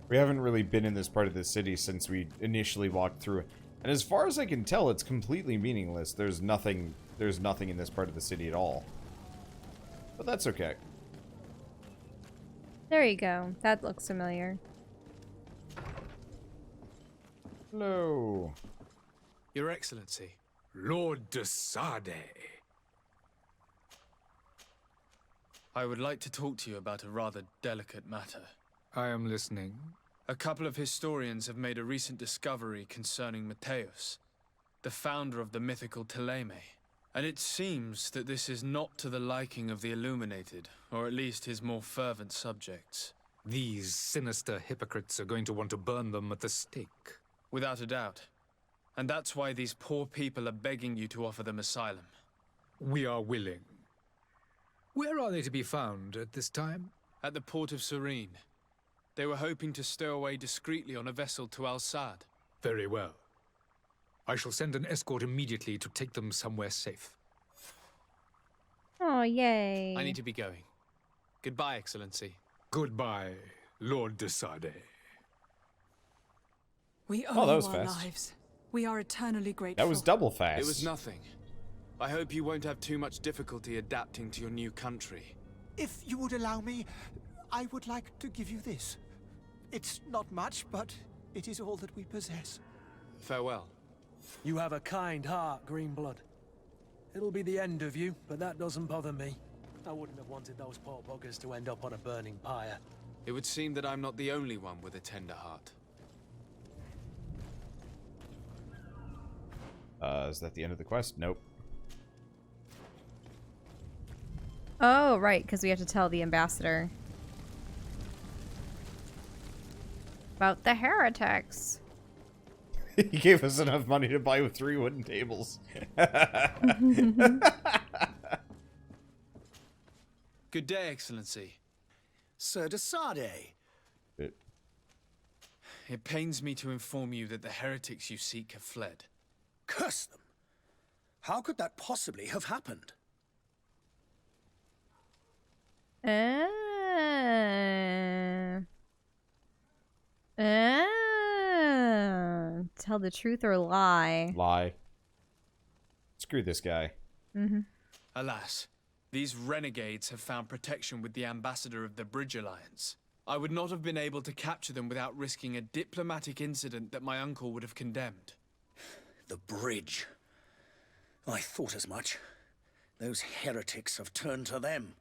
We haven't really been in this part of the city since we initially walked through it. And as far as I can tell, it's completely meaningless. There's nothing in this part of the city at all. But that's okay. There you go. That looks familiar. Hello. Your Excellency. Lord de Sade. I would like to talk to you about a rather delicate matter. I am listening. A couple of historians have made a recent discovery concerning Mateus, the founder of the mythical Teleme. And it seems that this is not to the liking of the Illuminated, or at least his more fervent subjects. These sinister hypocrites are going to want to burn them at the stake. Without a doubt. And that's why these poor people are begging you to offer them asylum. We are willing. Where are they to be found at this time? At the port of Serene. They were hoping to stow away discreetly on a vessel to Al-Sad. Very well. I shall send an escort immediately to take them somewhere safe. Oh, yay. I need to be going. Goodbye, Excellency. Goodbye, Lord de Sade. We owe Oh, that was you our fast. lives. We are eternally grateful. That was double fast. It was nothing. I hope you won't have too much difficulty adapting to your new country. If you would allow me, I would like to give you this. It's not much, but it is all that we possess. Farewell. You have a kind heart, Greenblood. It'll be the end of you, but that doesn't bother me. I wouldn't have wanted those poor buggers to end up on a burning pyre. It would seem that I'm not the only one with a tender heart. Is that the end of the quest? Nope. Oh, right, because we have to tell the ambassador about the heretics. He gave us enough money to buy 3 wooden tables. Good day, Excellency. Sir de Sade. It pains me to inform you that the heretics you seek have fled. Curse them. How could that possibly have happened? Tell the truth or lie. Lie. Screw this guy. Alas, these renegades have found protection with the ambassador of the Bridge Alliance. I would not have been able to capture them without risking a diplomatic incident that my uncle would have condemned. The bridge. I thought as much. Those heretics have turned to them.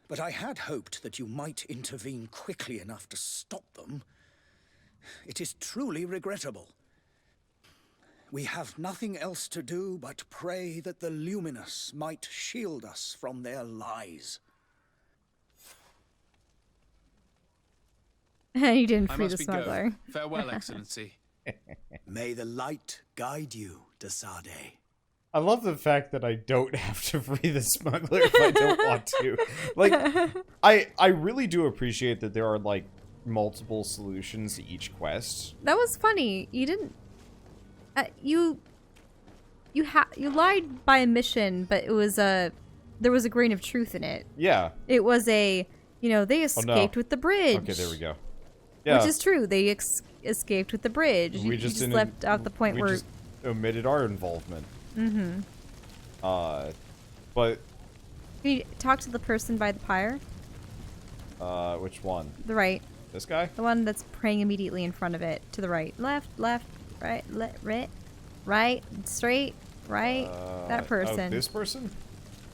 But I had hoped that you might intervene quickly enough to stop them. It is truly regrettable. We have nothing else to do but pray that the Luminous might shield us from their lies. You didn't I free must the be smuggler. going. Farewell, Excellency. May the light guide you, de Sade. I love the fact that I don't have to free the smuggler if I don't want to. Like, I really do appreciate that there are, like, multiple solutions to each quest. That was funny. You didn't. You lied by omission, but it was there was a grain of truth in it. Yeah. It was they escaped with the bridge. Okay, there we go. Yeah. Which is true. They escaped with the bridge. We You just left out the point we where just omitted our involvement. But Can you talk to the person by the pyre? which one? The right. This guy? The one that's praying immediately in front of it. To the right. Left, right, right, straight, right. That person. Oh, this person?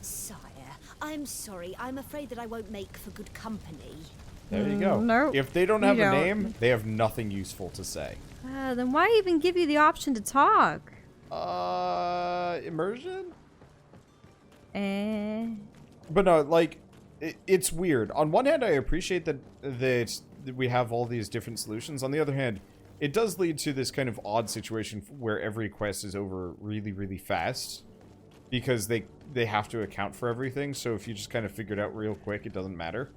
Sire, I'm sorry. I'm afraid that I won't make for good company. There you go. No, If they don't you have a don't. name, they have nothing useful to say. Then why even give you the option to talk? Immersion? But But no, like, it's weird. On one hand, I appreciate that we have all these different solutions. On the other hand, it does lead to this kind of odd situation where every quest is over really, really fast. Because they have to account for everything, so if you just kind of figure it out real quick, it doesn't matter.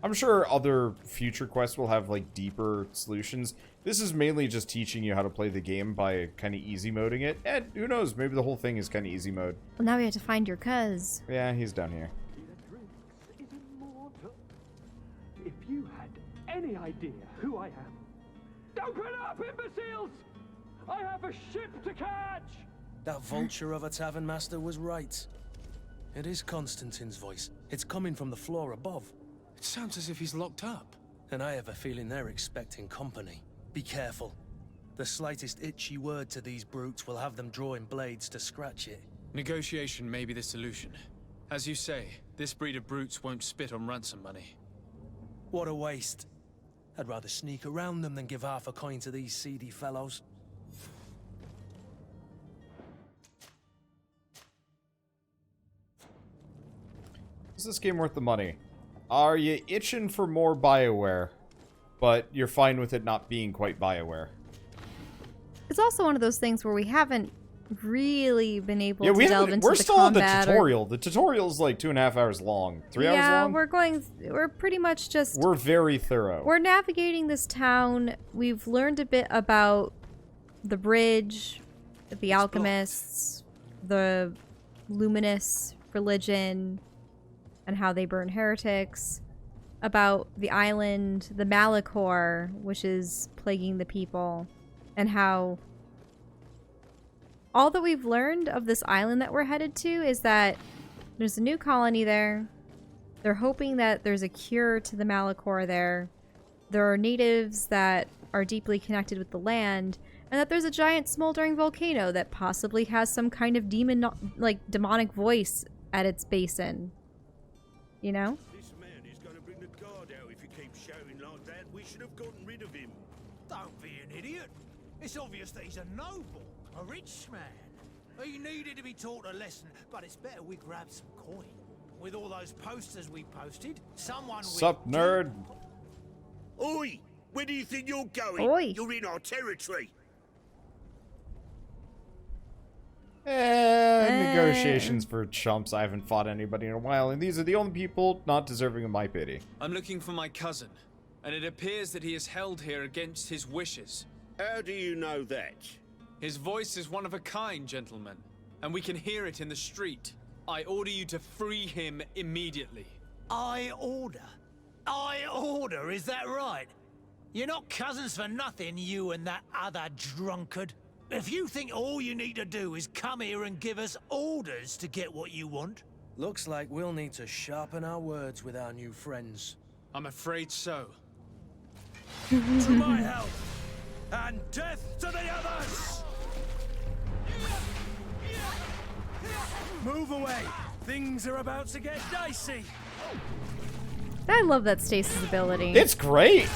I'm sure other future quests will have, like, deeper solutions. This is mainly just teaching you how to play the game by kind of easy moding it. And who knows, maybe the whole thing is kind of easy mode. well, now we have to find your cuz. Yeah, he's down here. If you had any idea who I am? Open up, imbeciles! I have a ship to catch! That vulture of a tavern master was right. It is Constantine's voice. It's coming from the floor above. It sounds as if he's locked up. And I have a feeling they're expecting company. Be careful. The slightest itchy word to these brutes will have them drawing blades to scratch it. Negotiation may be the solution. As you say, this breed of brutes won't spit on ransom money. What a waste. I'd rather sneak around them than give half a coin to these seedy fellows. Is this game worth the money? Are you itching for more BioWare, but you're fine with it not being quite BioWare? It's also one of those things where we haven't really been able to we delve into we're the still on the combat tutorial. The tutorial's like 2.5 hours long. 3 hours long? We're pretty much just... We're very thorough. We're navigating this town. We've learned a bit about the bridge, the alchemists, the luminous religion, and how they burn heretics, about the island, the Malachor, which is plaguing the people, and how all that we've learned of this island that we're headed to is that there's a new colony there. They're hoping that there's a cure to the Malachor there. There are natives that are deeply connected with the land, and that there's a giant smoldering volcano that possibly has some kind of demonic voice at its basin. You know? This man is going to bring the guard out if you keep shouting like that. We should have gotten rid of him. Don't be an idiot. It's obvious that he's a noble, a rich man. He needed to be taught a lesson, but it's better we grab some coin. With all those posters we posted, someone Sup, nerd? Oi! Where do you think you're going? Oi. You're in our territory. Negotiations for chumps. I haven't fought anybody in a while, and these are the only people not deserving of my pity. I'm looking for my cousin, and it appears that he is held here against his wishes. How do you know that? His voice is one of a kind, gentlemen, and we can hear it in the street. I order you to free him immediately. I order? I order, is that right? You're not cousins for nothing, you and that other drunkard. If you think all you need to do is come here and give us orders to get what you want... Looks like we'll need to sharpen our words with our new friends. I'm afraid so. To my help! And death to the others! Move away! Things are about to get dicey! I love that stasis ability. It's great!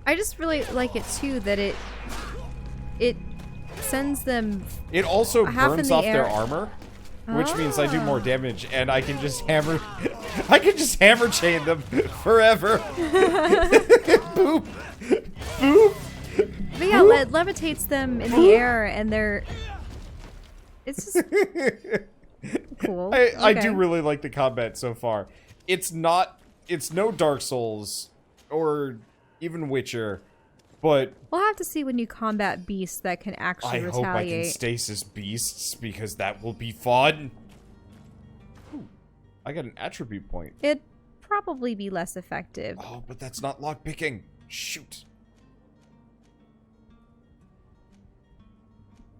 I just really like it too that it sends them. It also burns off their air. armor, which means I do more damage, and I can just hammer. I can just hammer chain them forever. Boop, boop. But yeah, it levitates them in the air, and they're. It's just cool. I do really like the combat so far. It's not. It's no Dark Souls or even Witcher. But we'll have to see when you combat beasts that can actually retaliate. I hope I can stasis beasts, because that will be fun. Ooh, I got an attribute point. It'd probably be less effective. Oh, but that's not lockpicking. Shoot.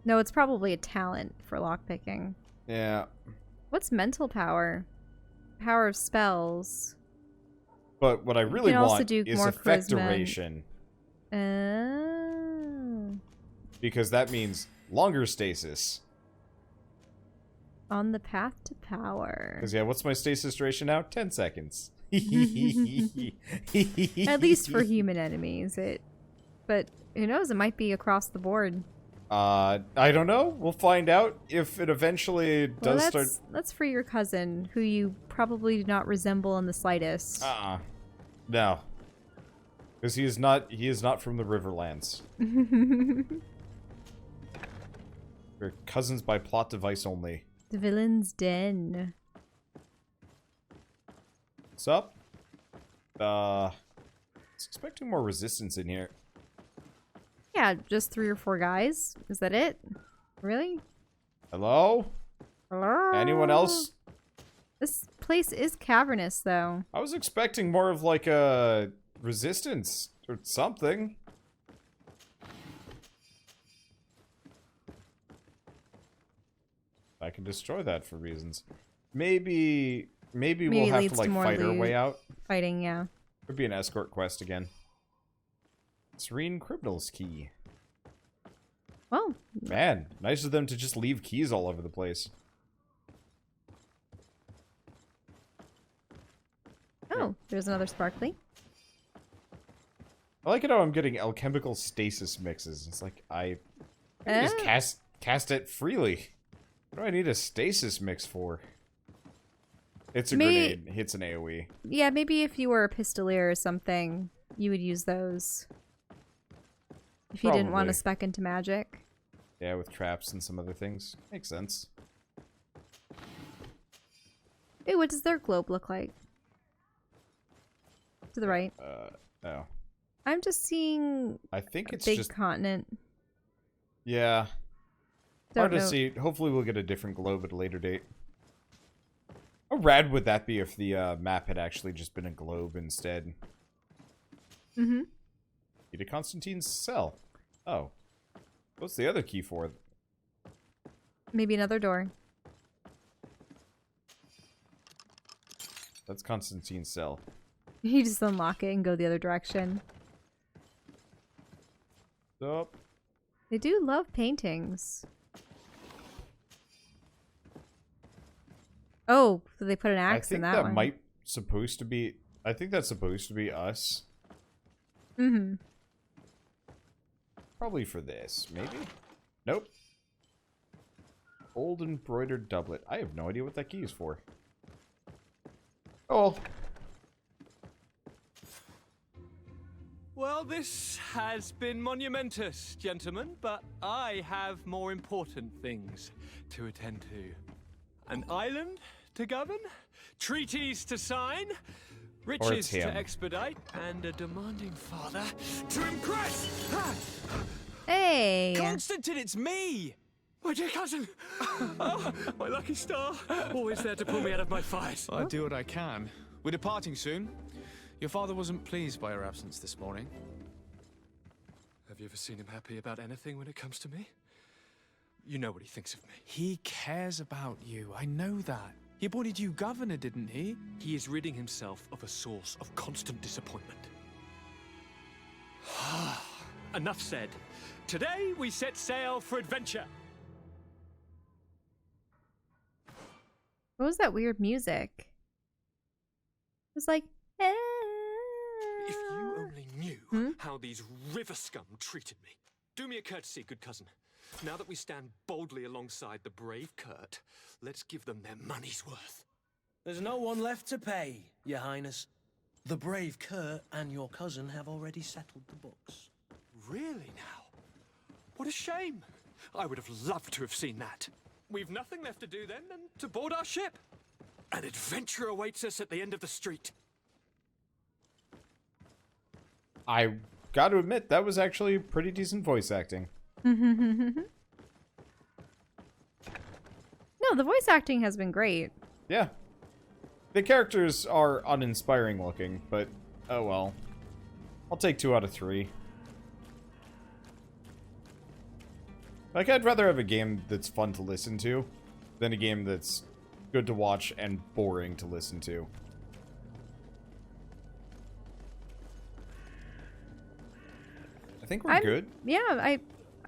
No, it's probably a talent for lockpicking. Yeah. What's mental power? Power of spells. But what I really want is effect charisma. duration. Oh. Because that means longer stasis. On the path to power. Because, yeah, what's my stasis duration now? 10 seconds. At least for human enemies. But who knows? It might be across the board. I don't know. We'll find out if it eventually does start. That's for your cousin, who you probably do not resemble in the slightest. No. Because he is not from the Riverlands. We're cousins by plot device only. The villain's den. What's up? I was expecting more resistance in here. Yeah, just 3 or 4 guys. Is that it? Really? Hello? Hello? Anyone else? This place is cavernous, though. I was expecting more of like a resistance or something. I can destroy that for reasons. Maybe we'll have to like fight our way out. Fighting, yeah. Could be an escort quest again. Serene Criminal's Key. Well, man, nice of them to just leave keys all over the place. Oh, there's another sparkly. I like it how I'm getting alchemical stasis mixes. It's like I can just cast it freely. What do I need a stasis mix for? It's a grenade. Hits an AoE. Yeah, maybe if you were a pistolier or something, you would use those. If you didn't want to spec into magic. Yeah, with traps and some other things. Makes sense. Hey, what does their globe look like? To the right. Oh. I'm just seeing I think it's big just continent. Yeah. Don't Hard to know. see. Hopefully we'll get a different globe at a later date. How rad would that be if the map had actually just been a globe instead? Mm-hmm. Key to Constantine's cell. Oh. What's the other key for? Maybe another door. That's Constantine's cell. You just unlock it and go the other direction. Yup. They do love paintings. Oh, so they put an axe in that one. I think that might supposed to be... I think that's supposed to be us. Mm-hmm. Probably for this. Maybe? Nope. Old embroidered doublet. I have no idea what that key is for. Oh. Well, this has been monumentous, gentlemen, but I have more important things to attend to. An island to govern, treaties to sign, riches to expedite, and a demanding father to impress! Hey! Constantine, it's me! My dear cousin! Oh, my lucky star! Always there to pull me out of my fight. I'll do what I can. We're departing soon. Your father wasn't pleased by your absence this morning. Have you ever seen him happy about anything when it comes to me? You know what he thinks of me. He cares about you. I know that. He appointed you governor, didn't he? He is ridding himself of a source of constant disappointment. Enough said. Today we set sail for adventure. What was that weird music? It was like... "Eh." If you only knew how these river scum treated me. Do me a courtesy, good cousin. Now that we stand boldly alongside the brave Kurt, let's give them their money's worth. There's no one left to pay, Your Highness. The brave Kurt and your cousin have already settled the books. Really now? What a shame. I would have loved to have seen that. We've nothing left to do then than to board our ship. An adventure awaits us at the end of the street. I got to admit, that was actually pretty decent voice acting. No, the voice acting has been great. Yeah. The characters are uninspiring looking, but oh well. I'll take 2 out of 3. Like, I'd rather have a game that's fun to listen to than a game that's good to watch and boring to listen to. I think we're good. Yeah,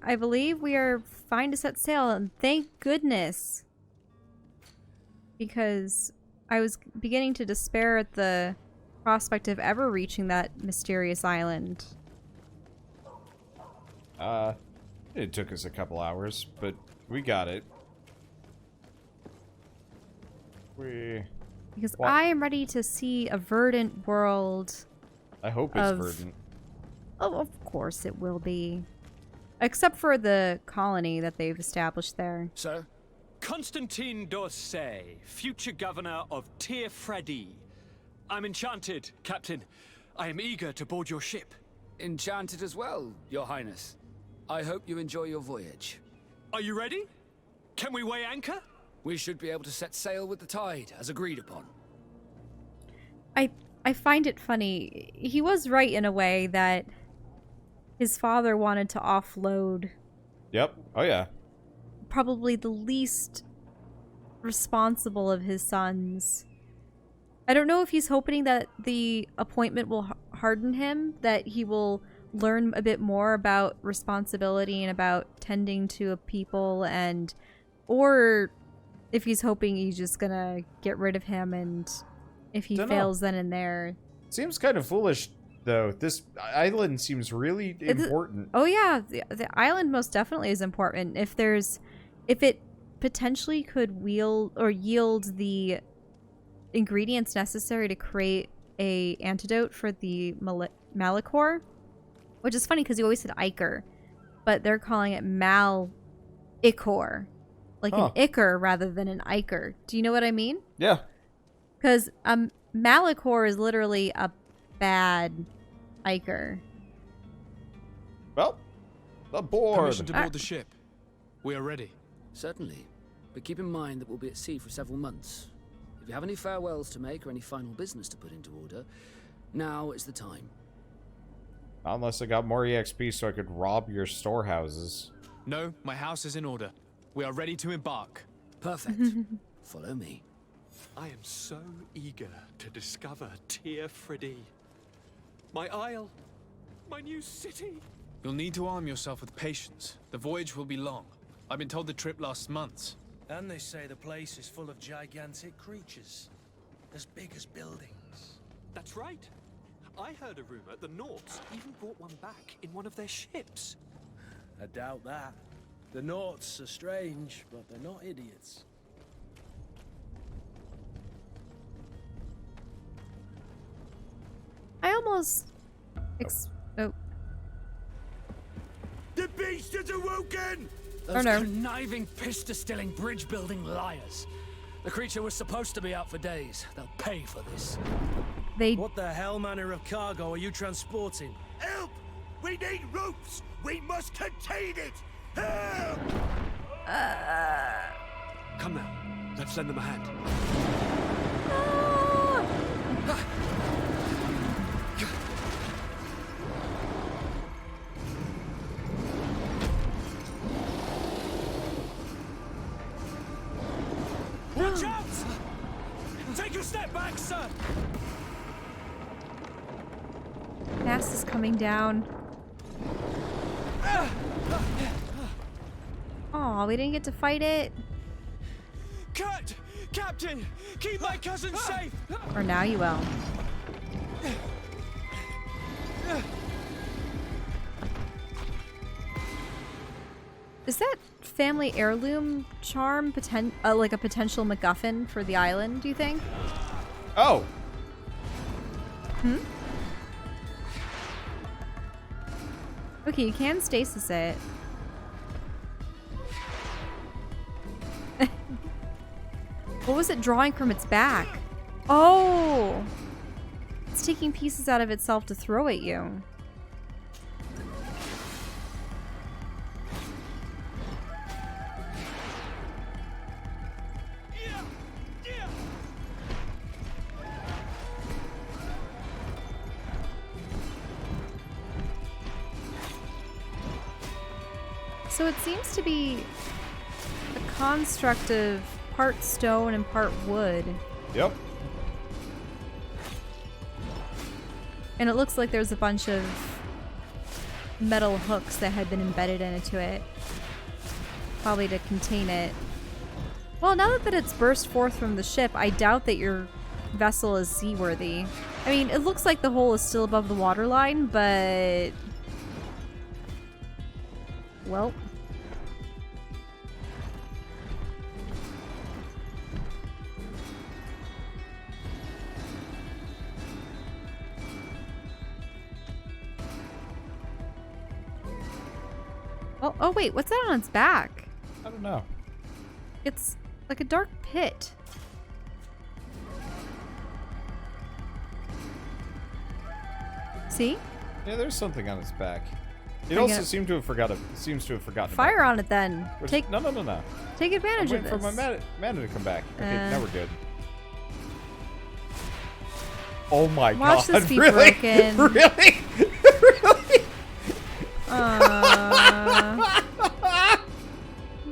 I believe we are fine to set sail, and thank goodness. Because I was beginning to despair at the prospect of ever reaching that mysterious island. It took us a couple hours, but we got it. Because I am ready to see a verdant world. I hope it's verdant. Oh, of course it will be. Except for the colony that they've established there. Sir? Constantine d'Orsay, future governor of Tir-Fredi. I'm enchanted, Captain. I am eager to board your ship. Enchanted as well, Your Highness. I hope you enjoy your voyage. Are you ready? Can we weigh anchor? We should be able to set sail with the tide, as agreed upon. I find it funny. He was right in a way that his father wanted to offload. Yep. Oh yeah. Probably the least responsible of his sons. I don't know if he's hoping that the appointment will harden him, that he will learn a bit more about responsibility and about tending to a people, and or if he's hoping he's just gonna get rid of him, and if he fails then and there. Seems kind of foolish though. This island seems really important. Oh yeah, the island most definitely is important. If it potentially could yield the ingredients necessary to create a antidote for the Malachor, which is funny because you always said Ichor, but they're calling it Mal-Ichor, like an Ichor rather than an Ichor. Do you know what I mean? Yeah. Because Malachor is literally a bad Ichor. Well, aboard. Permission to board the ship. We are ready. Certainly, but keep in mind that we'll be at sea for several months. If you have any farewells to make or any final business to put into order, now is the time. Unless I got more EXP so I could rob your storehouses. No, my house is in order. We are ready to embark. Perfect. Follow me. I am so eager to discover Tir Friddy. My isle, my new city. You'll need to arm yourself with patience. The voyage will be long. I've been told the trip lasts months. And they say the place is full of gigantic creatures, as big as buildings. That's right. I heard a rumor the Nauts even brought one back in one of their ships. I doubt that. The Nauts are strange, but they're not idiots. I almost... The beast has awoken! Those conniving, pista-stilling, bridge-building liars. The creature was supposed to be out for days. They'll pay for this. What the hell manner of cargo are you transporting? Help! We need ropes! We must contain it! Help! Come now. Let's lend them a hand. Watch out! Take a step back, sir! Mast is coming down. Aw, we didn't get to fight it. Cut! Captain! Keep my cousin safe! Or now you will. Is that family heirloom charm like a potential MacGuffin for the island, do you think? Oh! Okay, you can stasis it. What was it drawing from its back? Oh! It's taking pieces out of itself to throw at you. So it seems to be a construct of part stone and part wood. Yep. And it looks like there's a bunch of metal hooks that had been embedded into it. Probably to contain it. Well, now that it's burst forth from the ship, I doubt that your vessel is seaworthy. I mean, it looks like the hole is still above the waterline, but... well... Oh wait, what's that on its back? I don't know. It's like a dark pit. See? Yeah, there's something on its back. It also seems to have forgotten. Fire on it then. No. Take advantage of this. I'm waiting for my mana to come back. Okay, now we're good. Oh my Watch god. this be Really? broken. Really?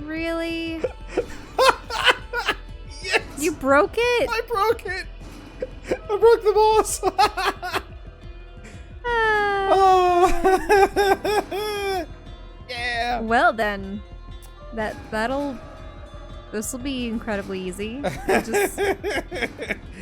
Really? Yes! You broke it? I broke it! I broke the boss! Oh. Yeah! Well then, this will be incredibly easy.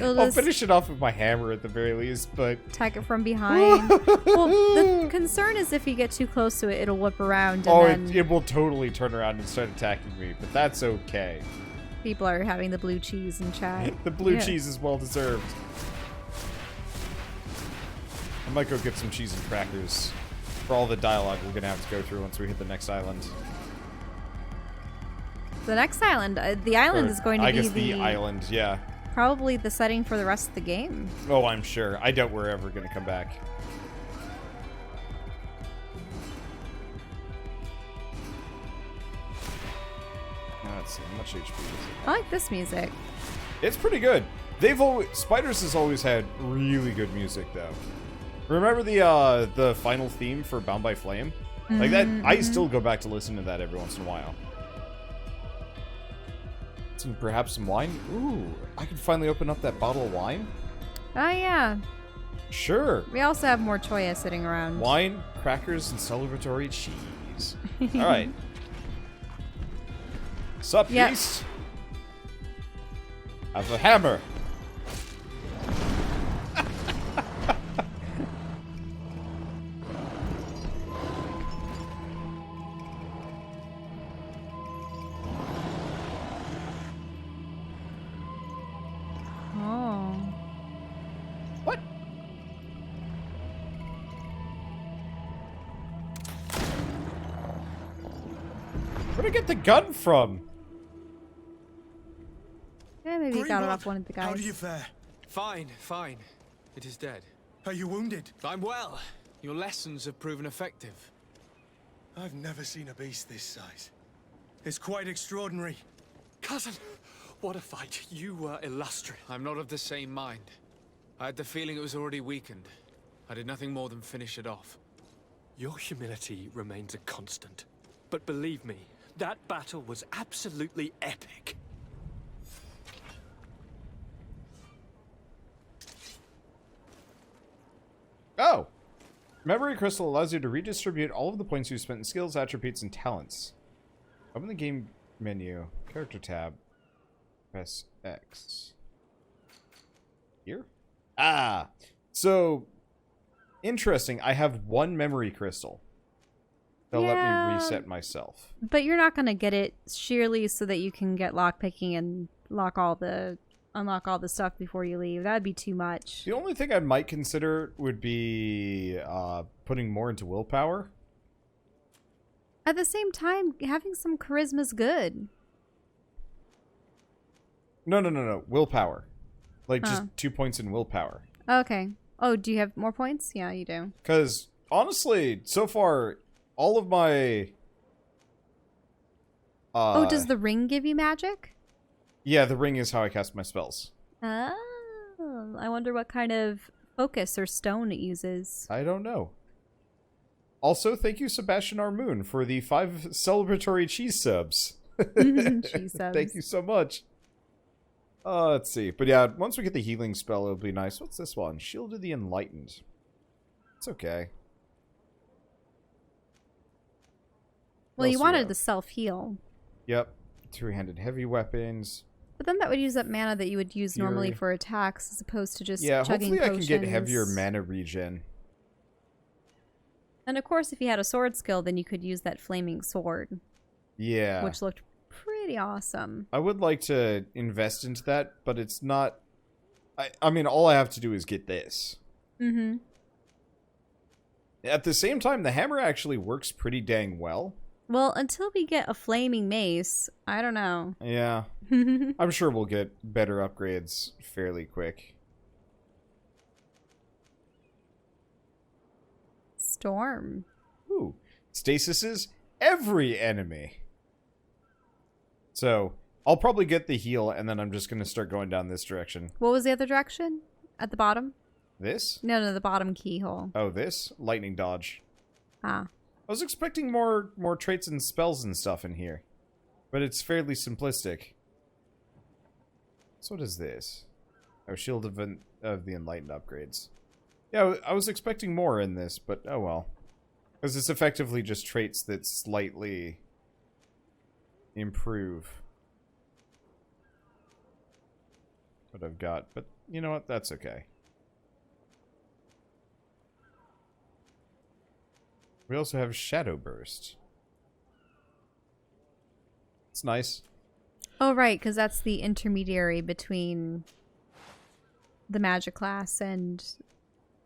I'll finish it off with my hammer at the very least, but... attack it from behind. Well, the concern is if you get too close to it, it'll whip around and then... it will totally turn around and start attacking me, but that's okay. People are having the blue cheese in chat. The blue cheese is well deserved. I might go get some cheese and crackers for all the dialogue we're gonna have to go through once we hit the next island. The next island, the island is going to be the island, yeah. Probably the setting for the rest of the game. Oh, I'm sure. I doubt we're ever gonna come back. Let's see, how much HP is it? I like this music. It's pretty good. Spiders has always had really good music though. Remember the final theme for Bound by Flame? Like that, I still go back to listen to that every once in a while. Perhaps some wine? Ooh, I can finally open up that bottle of wine? Oh yeah. Sure. We also have more choya sitting around. Wine, crackers, and celebratory cheese. Alright. Sup, beast? I have a hammer. Where'd I get the gun from? Yeah, maybe you got it off one of the guys. How do you fare? Fine, fine. It is dead. Are you wounded? I'm well. Your lessons have proven effective. I've never seen a beast this size. It's quite extraordinary. Cousin, what a fight. You were illustrious. I'm not of the same mind. I had the feeling it was already weakened. I did nothing more than finish it off. Your humility remains a constant. But believe me, that battle was absolutely epic. Oh! Memory Crystal allows you to redistribute all of the points you spent in skills, attributes, and talents. Open the game menu. Character tab. Press X. Here? Ah! So, interesting. I have one memory crystal. They'll let me reset myself. But you're not going to get it sheerly so that you can get lockpicking and unlock all the stuff before you leave. That'd be too much. The only thing I might consider would be putting more into willpower. At the same time, having some charisma's good. No. Willpower. Like, just 2 points in willpower. Okay. Oh, do you have more points? Yeah, you do. Because, honestly, so far, all of my... oh, does the ring give you magic? Yeah, the ring is how I cast my spells. Oh, I wonder what kind of focus or stone it uses. I don't know. Also, thank you, Sebastian R. Moon, for the 5 celebratory cheese subs. Cheese subs. Thank you so much. Let's see. But yeah, once we get the healing spell, it'll be nice. What's this one? Shield of the Enlightened. It's okay. Well, you wanted to self-heal. Yep. Two-handed heavy weapons. But then that would use up mana that you would use normally for attacks as opposed to just chugging hopefully potions. I can get heavier mana regen. And of course, if you had a sword skill, then you could use that flaming sword. Yeah. Which looked pretty awesome. I would like to invest into that, but it's not... I mean, all I have to do is get this. Mm-hmm. At the same time, the hammer actually works pretty dang well. Well, until we get a flaming mace, I don't know. Yeah. I'm sure we'll get better upgrades fairly quick. Storm. Ooh. Stasis is every enemy. So, I'll probably get the heal, and then I'm just going to start going down this direction. What was the other direction? At the bottom? This? No, the bottom keyhole. Oh, this? Lightning dodge. Ah. I was expecting more traits and spells and stuff in here. But it's fairly simplistic. So what is this? Oh, Shield of the Enlightened upgrades. Yeah, I was expecting more in this, but oh well. Because it's effectively just traits that slightly improve what I've got. But you know what? That's okay. We also have Shadow Burst. It's nice. Oh, right, because that's the intermediary between the magic class and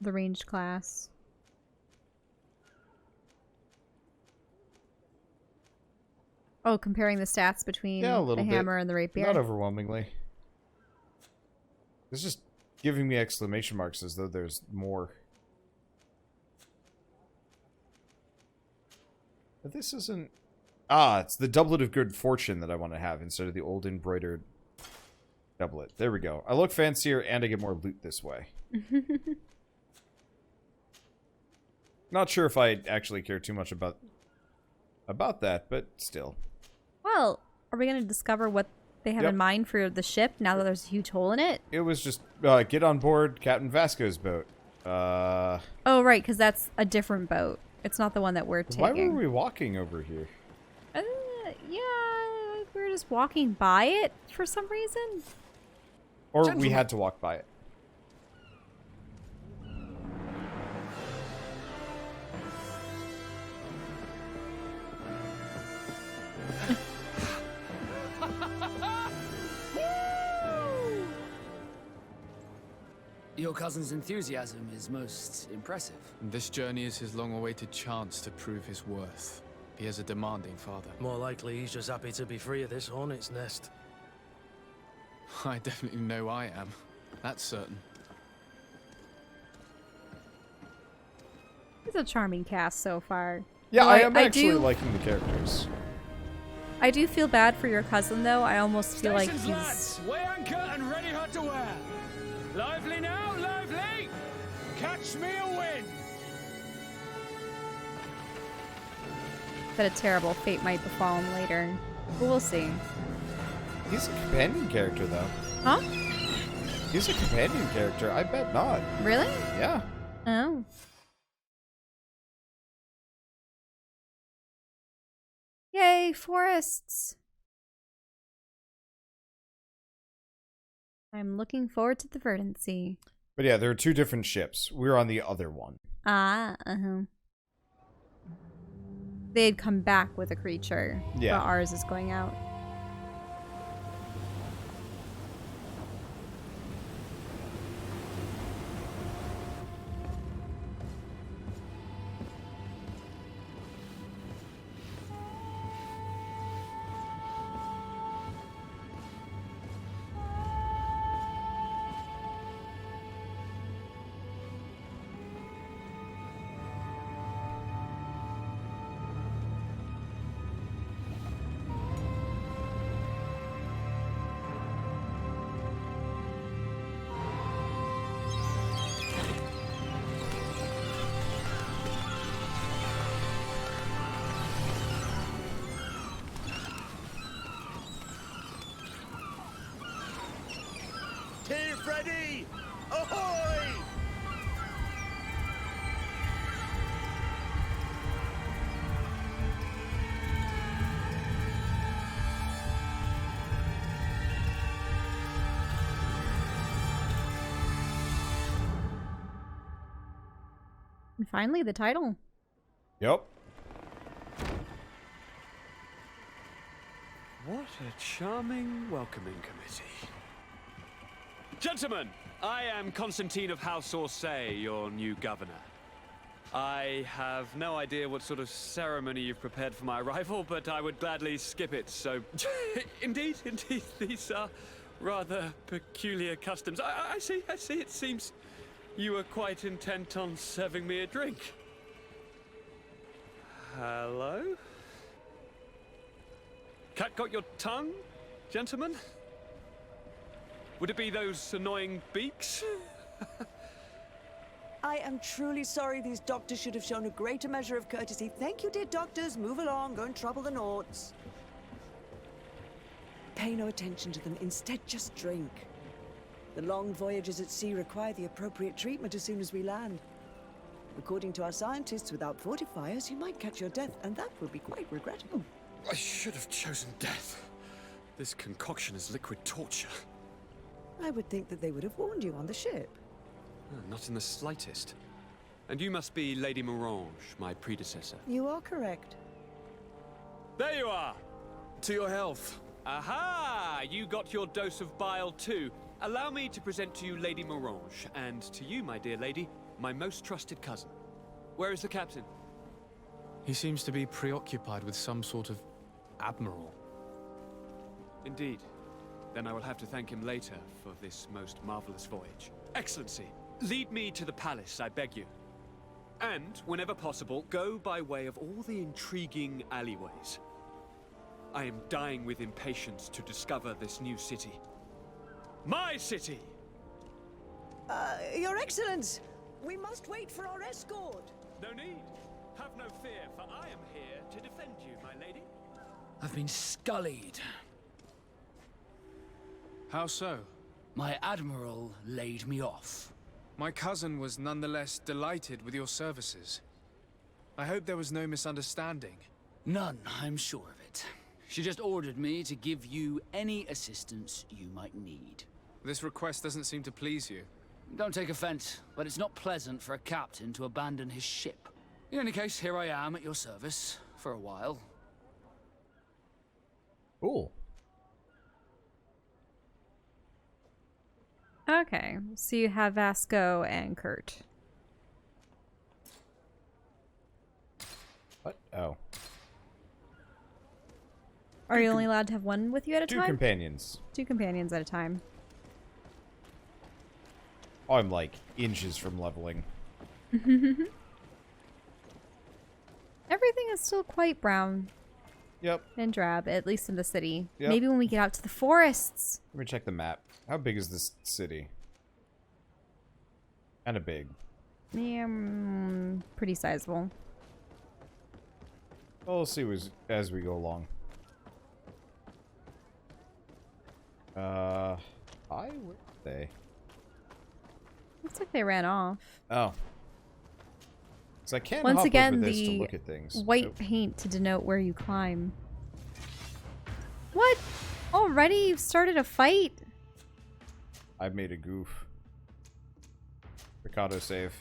the ranged class. Oh, comparing the stats between the hammer and the rapier? Not overwhelmingly. It's just giving me exclamation marks as though there's more. But this isn't... Ah, it's the doublet of good fortune that I want to have instead of the old embroidered doublet. There we go. I look fancier and I get more loot this way. Not sure if I actually care too much about that, but still. Well, are we going to discover what they have in mind for the ship now that there's a huge hole in it? It was just, get on board Captain Vasco's boat. Oh, right, because that's a different boat. It's not the one that we're taking. Why were we walking over here? Yeah, we were just walking by it for some reason. Or Gentlemen. We had to walk by it. Your cousin's enthusiasm is most impressive. This journey is his long-awaited chance to prove his worth. He has a demanding father. More likely he's just happy to be free of this hornet's nest. I definitely know I am. That's certain. It's a charming cast so far. Yeah, I am actually liking the characters. I do feel bad for your cousin, though. I almost feel like he's... Lads, weigh anchor and ready hot to wear. Lively now, lively! Catch me a win! That a terrible fate might befall him later. But we'll see. He's a companion character, though. Huh? He's a companion character. I bet not. Really? Yeah. Oh. Yay, forests! I'm looking forward to the Verdant Sea. But yeah, there are two different ships. We're on the other one. Ah, They'd come back with a creature. Yeah. While ours is going out. Here, Freddy! Ahoy! And finally, the title. Yep. What a charming welcoming committee. Gentlemen, I am Constantine of House Orsay, your new governor. I have no idea what sort of ceremony you've prepared for my arrival, but I would gladly skip it, so... Indeed, these are rather peculiar customs. I see, it seems you were quite intent on serving me a drink. Hello? Cat got your tongue, gentlemen? Would it be those annoying beaks? I am truly sorry. These doctors should have shown a greater measure of courtesy. Thank you, dear doctors. Move along. Go and trouble the Naughts. Pay no attention to them. Instead, just drink. The long voyages at sea require the appropriate treatment as soon as we land. According to our scientists, without fortifiers, you might catch your death, and that would be quite regrettable. I should have chosen death. This concoction is liquid torture. I would think that they would have warned you on the ship. Not in the slightest. And you must be Lady Morange, my predecessor. You are correct. There you are! To your health. Aha! You got your dose of bile too. Allow me to present to you Lady Morange, and to you, my dear lady, my most trusted cousin. Where is the captain? He seems to be preoccupied with some sort of admiral. Indeed. Then I will have to thank him later for this most marvelous voyage. Excellency, lead me to the palace, I beg you. And, whenever possible, go by way of all the intriguing alleyways. I am dying with impatience to discover this new city. My city! Your Excellence! We must wait for our escort! No need. Have no fear, for I am here to defend you, my lady. I've been scullied. How so? My admiral laid me off. My cousin was nonetheless delighted with your services. I hope there was no misunderstanding. None, I'm sure of it. She just ordered me to give you any assistance you might need. This request doesn't seem to please you. Don't take offense, but it's not pleasant for a captain to abandon his ship. In any case, here I am at your service, for a while. Cool. Okay, so you have Vasco and Kurt. What? Oh. Are you only allowed to have one with you at a time? Two companions. 2 companions at a time. Oh, I'm like inches from leveling. Everything is still quite brown. Yep. And drab, at least in the city. Yep. Maybe when we get out to the forests. Let me check the map. How big is this city? Kinda big. Yeah, pretty sizable. Well, we'll see as we go along. Where are they? Looks like they ran off. Oh. So I can't Once hop again, over this to the look at things. white Nope. paint to denote where you climb. What? Already you've started a fight? I made a goof. Ricardo save.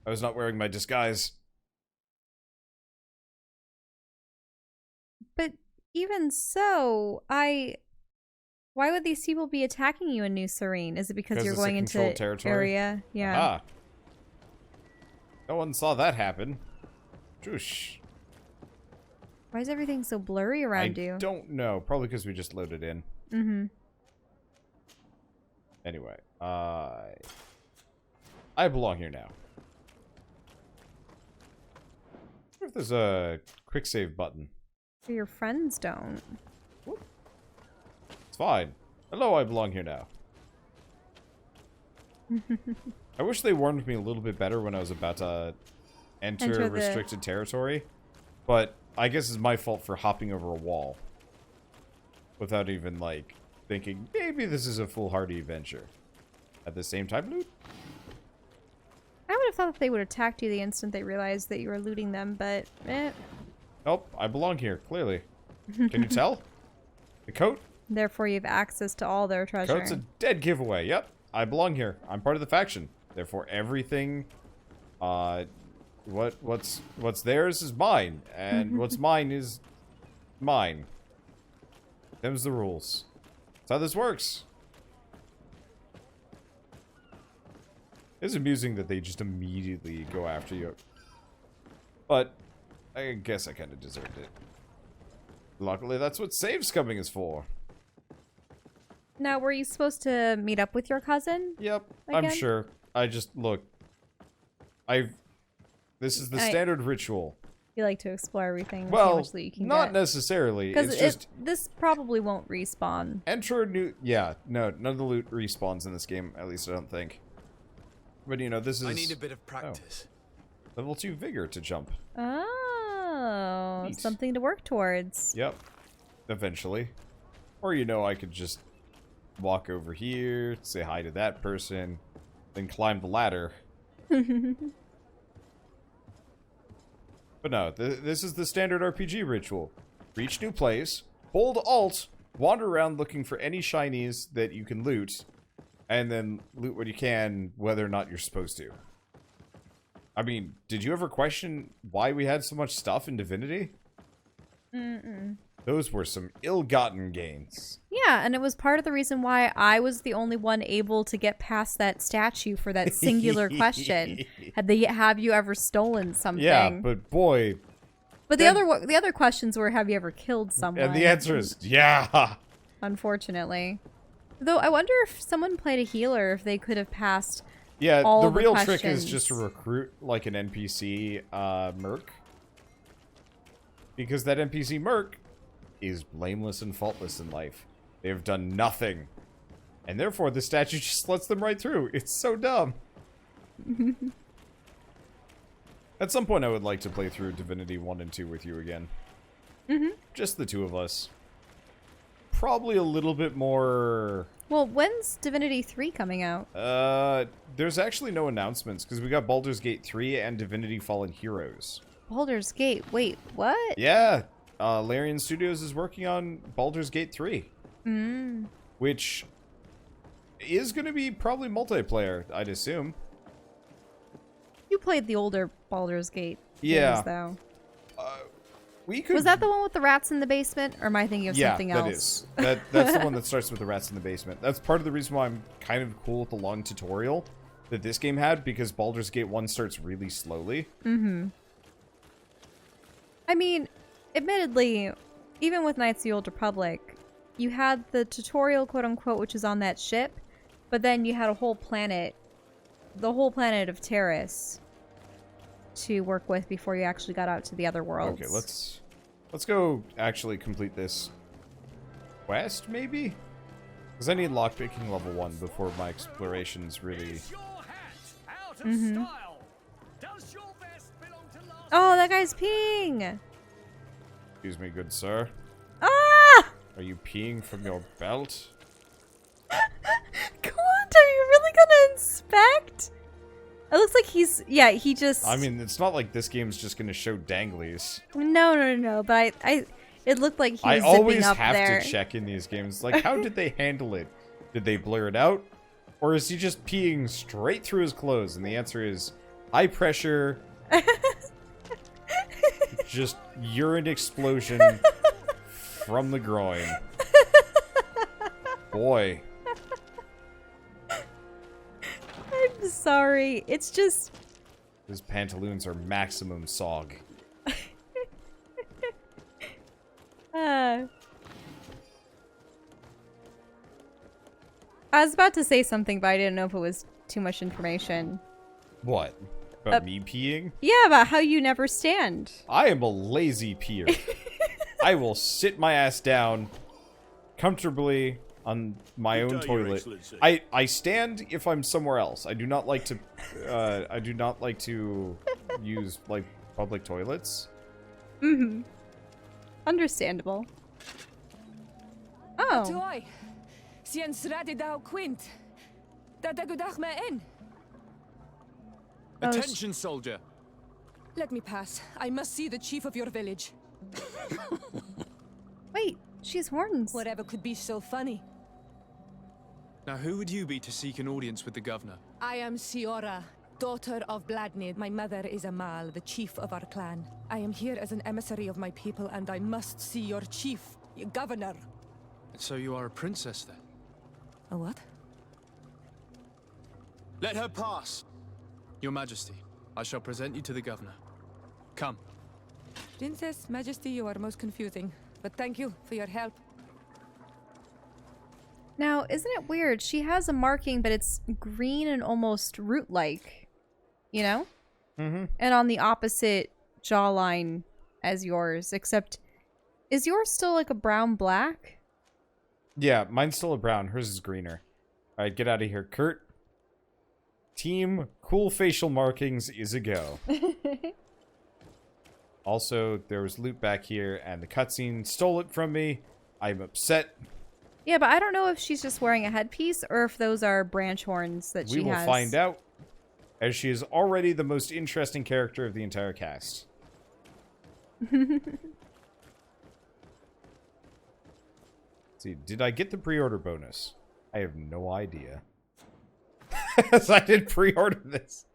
I was not wearing my disguise. But even so, why would these people be attacking you in New Serene? Is it because you're going into territory? area? Yeah. Ah. No one saw that happen. Joosh. Why is everything so blurry around you? I don't know. Probably because we just loaded in. Mm-hmm. Anyway, I belong here now. I wonder if there's a quick save button. Your friends don't. It's fine. Hello, I belong here now. I wish they warned me a little bit better when I was about to enter restricted territory. But I guess it's my fault for hopping over a wall. Without even, like, thinking, maybe this is a foolhardy adventure. At the same time, loot. I would have thought that they would have attacked you the instant they realized that you were looting them, but Nope, I belong here, clearly. Can you tell? The coat? Therefore, you have access to all their treasure. Coat's a dead giveaway. Yep, I belong here. I'm part of the faction. Therefore, everything, what's theirs is mine, and what's mine is mine. Them's the rules. That's how this works. It's amusing that they just immediately go after you. But I guess I kind of deserved it. Luckily, that's what save scumming is for. Now, were you supposed to meet up with your cousin? Yep, again? I'm sure. I just, look. This is the standard ritual. You like to explore everything Well, as much that you can not get. necessarily. Because It's just... this probably won't respawn. Enter a new... Yeah, no, none of the loot respawns in this game. At least I don't think. But, you know, this is... I need a bit of practice. Level 2 vigor to jump. Oh, Neat. something to work towards. Yep. Eventually. Or, you know, I could just walk over here, say hi to that person, then climb the ladder. But no, this is the standard RPG ritual. Reach new place, hold Alt, wander around looking for any shinies that you can loot, and then loot what you can, whether or not you're supposed to. I mean, did you ever question why we had so much stuff in Divinity? Mm-mm. Those were some ill-gotten gains. Yeah, and it was part of the reason why I was the only one able to get past that statue for that singular question. Have you ever stolen something? Yeah, but boy... But the other questions were, have you ever killed someone? And the answer is, yeah! Unfortunately. Though, I wonder if someone played a healer, if they could have passed Yeah, all the the real questions. trick is just to recruit, like, an NPC merc. Because that NPC merc is blameless and faultless in life. They have done nothing. And therefore, the statue just lets them right through. It's so dumb. At some point, I would like to play through Divinity 1 and 2 with you again. Just the two of us. Probably a little bit more... Well, when's Divinity 3 coming out? There's actually no announcements, because we got Baldur's Gate 3 and Divinity Fallen Heroes. Baldur's Gate. Wait, what? Yeah, Larian Studios is working on Baldur's Gate 3. Mm. Which is going to be probably multiplayer, I'd assume. You played the older Baldur's Gate Yeah. games, though. We could... Was that the one with the rats in the basement? Or am I thinking of something else? Yeah, that's the one that starts with the rats in the basement. That's part of the reason why I'm kind of cool with the long tutorial that this game had, because Baldur's Gate 1 starts really slowly. Mm-hmm. I mean, admittedly, even with Knights of the Old Republic, you had the tutorial, quote-unquote, which is on that ship, but then you had a whole planet, the whole planet of Terrace, to work with before you actually got out to the other worlds. Okay, let's go actually complete this quest, maybe? Because I need lockpicking level 1 before my explorations really... Mm-hmm. Oh, that guy's peeing! Excuse me, good sir. Ah! Are you peeing from your belt? Come on, are you really gonna inspect? It looks like he's... Yeah, he just... I mean, it's not like this game's just gonna show danglies. No, but it looked like he was I zipping always up have there. to check in these games. Like, how did they handle it? Did they blur it out? Or is he just peeing straight through his clothes? And the answer is high pressure... just urine explosion from the groin. Boy. I'm sorry. It's just... His pantaloons are maximum sog. I was about to say something, but I didn't know if it was too much information. What? About me peeing? Yeah, about how you never stand. I am a lazy peer. I will sit my ass down comfortably on my own toilet. I stand if I'm somewhere else. I do not like to use like public toilets. Mm-hmm. Understandable. Oh. Toy. Siens radi dau quint. Dadagudag me in. Attention, soldier. Let me pass. I must see the chief of your village. Wait, she's horns. Whatever could be so funny. Now, who would you be to seek an audience with the governor? I am Siora, daughter of Bladnid. My mother is Amal, the chief of our clan. I am here as an emissary of my people, and I must see your chief, your governor. So you are a princess, then? A what? Let her pass! Your Majesty, I shall present you to the governor. Come. Princess, Majesty, you are most confusing. But thank you for your help. Now, isn't it weird? She has a marking, but it's green and almost root-like. You know? Mm-hmm. And on the opposite jawline as yours, except... Is yours still like a brown-black? Yeah, mine's still a brown. Hers is greener. Alright, get out of here, Kurt. Team cool facial markings is a go. Also, there was loot back here, and the cutscene stole it from me. I'm upset. Yeah, but I don't know if she's just wearing a headpiece or if those are branch horns that she has. We will find out, as she is already the most interesting character of the entire cast. See, did I get the pre-order bonus? I have no idea. As I did pre-order this.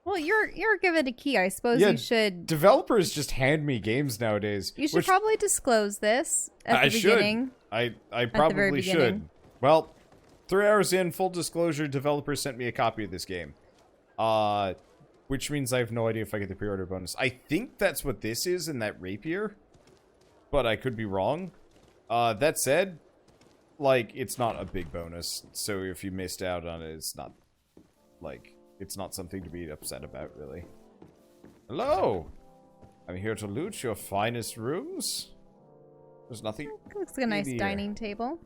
Well, you're given a key. I suppose you should. Developers just hand me games nowadays. You should probably disclose this at the beginning. I probably should. Well, 3 hours in, full disclosure, developers sent me a copy of this game. Which means I have no idea if I get the pre-order bonus. I think that's what this is in that rapier. But I could be wrong. That said, like, it's not a big bonus. So if you missed out on it, it's not, like, it's not something to be upset about, really. Hello! I'm here to loot your finest rooms. There's nothing. Looks like a nice dining table.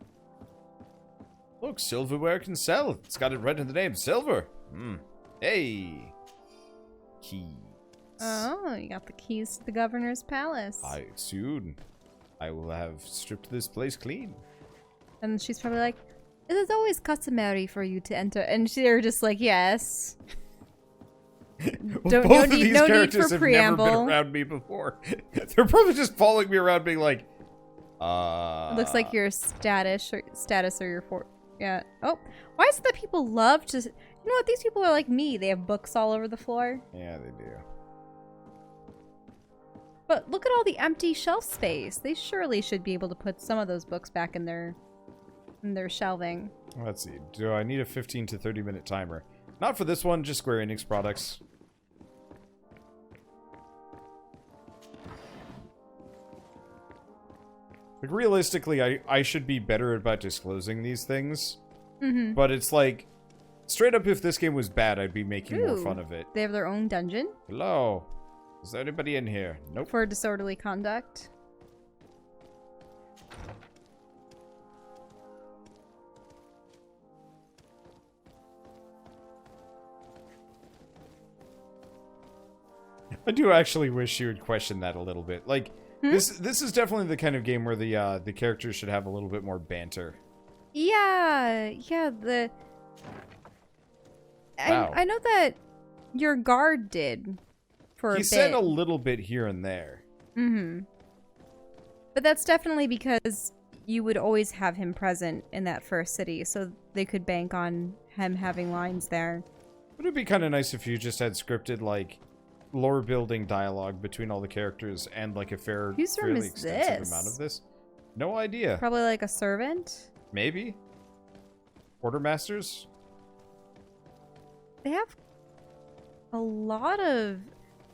Look, silverware can sell. It's got it right in the name. Silver. Hey. Keys. Oh, you got the keys to the governor's palace. Soon. I will have stripped this place clean. And she's probably like, it is always customary for you to enter. And they're just like, yes. Well, both of these characters have never been around me before. They're probably just following me around being like, It looks like your status or your yeah. Oh, why is it that people love to... You know what? These people are like me. They have books all over the floor. Yeah, they do. But look at all the empty shelf space. They surely should be able to put some of those books back in their shelving. Let's see. Do I need a 15 to 30 minute timer? Not for this one, just Square Enix products. Like, realistically, I should be better about disclosing these things. Mm-hmm. But it's like, straight up, if this game was bad, I'd be making more fun of it. They have their own dungeon? Hello? Is there anybody in here? Nope. For disorderly conduct? I do actually wish you would question that a little bit. Like, this is definitely the kind of game where the characters should have a little bit more banter. Yeah, Wow. I know that your guard did for a bit. He said a little bit here and there. Mm-hmm. But that's definitely because you would always have him present in that first city, so they could bank on him having lines there. Would it be kind of nice if you just had scripted, like, lore building dialogue between all the characters and, like, a fairly extensive amount of this? No idea. Probably like a servant? Maybe. Quartermasters? They have a lot of...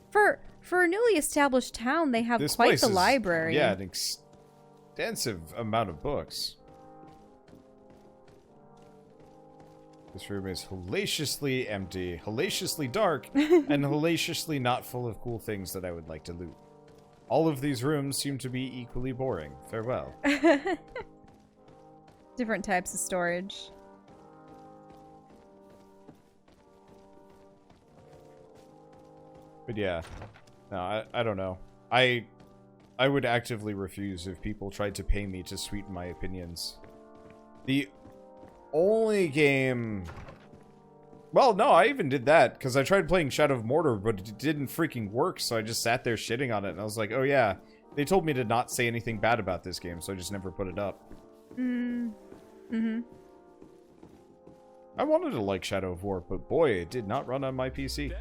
For a newly established town, they have quite the library. Yeah, an extensive amount of books. This room is hellaciously empty, hellaciously dark, and hellaciously not full of cool things that I would like to loot. All of these rooms seem to be equally boring. Farewell. Different types of storage. But yeah, no, I don't know. I would actively refuse if people tried to pay me to sweeten my opinions. The only game... Well, no, I even did that, because I tried playing Shadow of Mordor, but it didn't freaking work, so I just sat there shitting on it, and I was like, oh yeah, they told me to not say anything bad about this game, so I just never put it up. Mm-hmm. I wanted to like Shadow of War, but boy, it did not run on my PC.